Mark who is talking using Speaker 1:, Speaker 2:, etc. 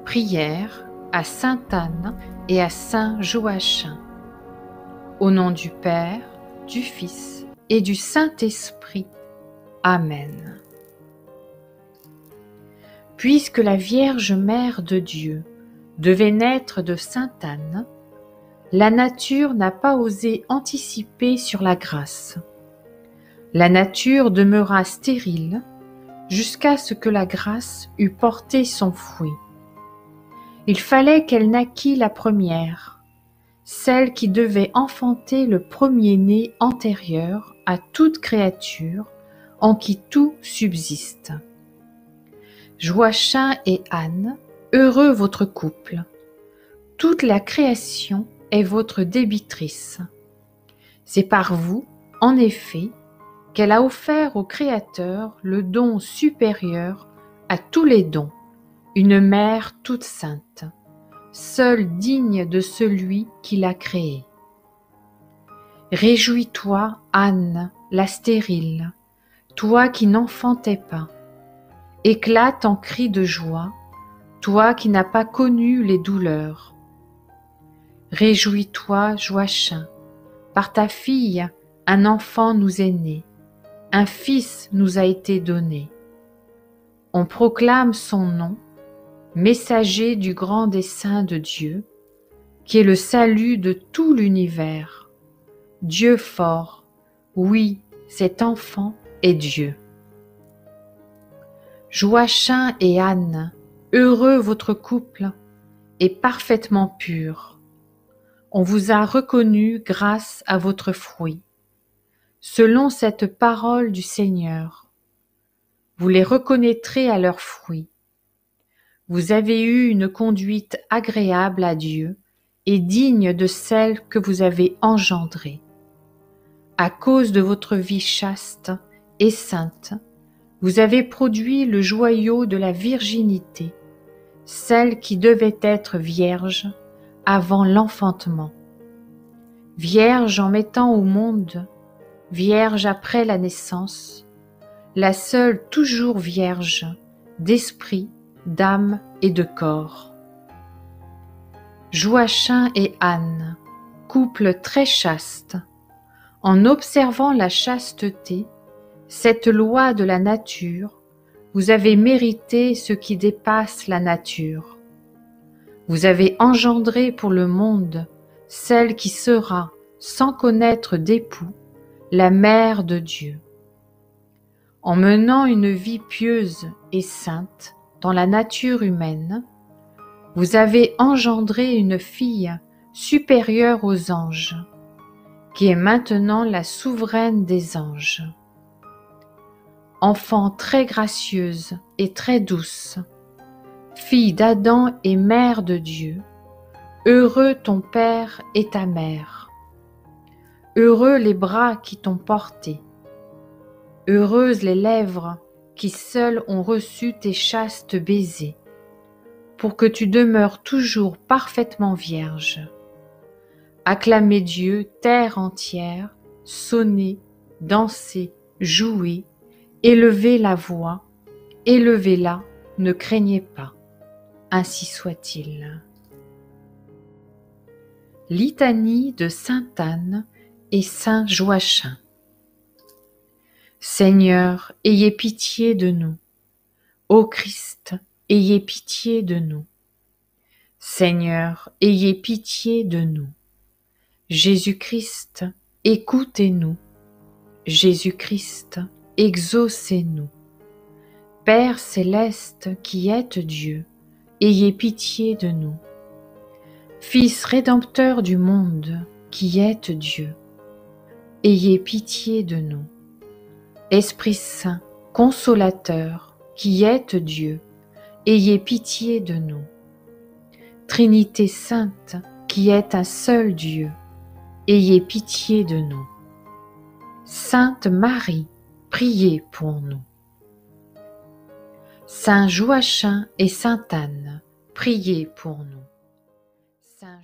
Speaker 1: Prière à sainte Anne et à saint Joachim. Au nom du Père, du Fils et du Saint-Esprit. Amen. Puisque la Vierge Mère de Dieu devait naître de sainte Anne, la nature n'a pas osé anticiper sur la grâce. La nature demeura stérile jusqu'à ce que la grâce eût porté son fruit. Il fallait qu'elle naquît la première, celle qui devait enfanter le premier-né antérieur à toute créature en qui tout subsiste. Joachim et Anne, heureux votre couple. Toute la création est votre débitrice. C'est par vous, en effet, qu'elle a offert au Créateur le don supérieur à tous les dons, une mère toute sainte, seule digne de celui qui l'a créée. Réjouis-toi, Anne, la stérile, toi qui n'enfantais pas. Éclate en cris de joie, toi qui n'as pas connu les douleurs. Réjouis-toi, Joachim, par ta fille, un enfant nous est né, un fils nous a été donné. On proclame son nom, messager du grand dessein de Dieu, qui est le salut de tout l'univers. Dieu fort, oui, cet enfant est Dieu. Joachim et Anne, heureux votre couple, est parfaitement pur. On vous a reconnu grâce à votre fruit, selon cette parole du Seigneur. Vous les reconnaîtrez à leurs fruits. Vous avez eu une conduite agréable à Dieu et digne de celle que vous avez engendrée. À cause de votre vie chaste et sainte, vous avez produit le joyau de la virginité, celle qui devait être vierge avant l'enfantement. Vierge en mettant au monde, vierge après la naissance, la seule toujours vierge d'esprit, d'âme et de corps. Joachim et Anne, couple très chaste, en observant la chasteté, cette loi de la nature, vous avez mérité ce qui dépasse la nature. Vous avez engendré pour le monde celle qui sera, sans connaître d'époux, la mère de Dieu. En menant une vie pieuse et sainte dans la nature humaine, vous avez engendré une fille supérieure aux anges, qui est maintenant la souveraine des anges. Enfant très gracieuse et très douce, fille d'Adam et mère de Dieu, heureux ton père et ta mère. Heureux les bras qui t'ont porté. Heureuses les lèvres qui seules ont reçu tes chastes baisers, pour que tu demeures toujours parfaitement vierge. Acclamez Dieu, terre entière, sonnez, dansez, jouez, élevez la voix, élevez-la, ne craignez pas. Ainsi soit-il. Litanie de sainte Anne et saint Joachim. Seigneur, ayez pitié de nous. Ô Christ, ayez pitié de nous. Seigneur, ayez pitié de nous. Jésus-Christ, écoutez-nous. Jésus-Christ, exaucez-nous. Père céleste qui êtes Dieu, ayez pitié de nous. Fils rédempteur du monde qui êtes Dieu, ayez pitié de nous. Esprit Saint, consolateur qui êtes Dieu, ayez pitié de nous. Trinité sainte qui est un seul Dieu, ayez pitié de nous. Sainte Marie, priez pour nous. Saint Joachim et sainte Anne, priez pour nous. Saint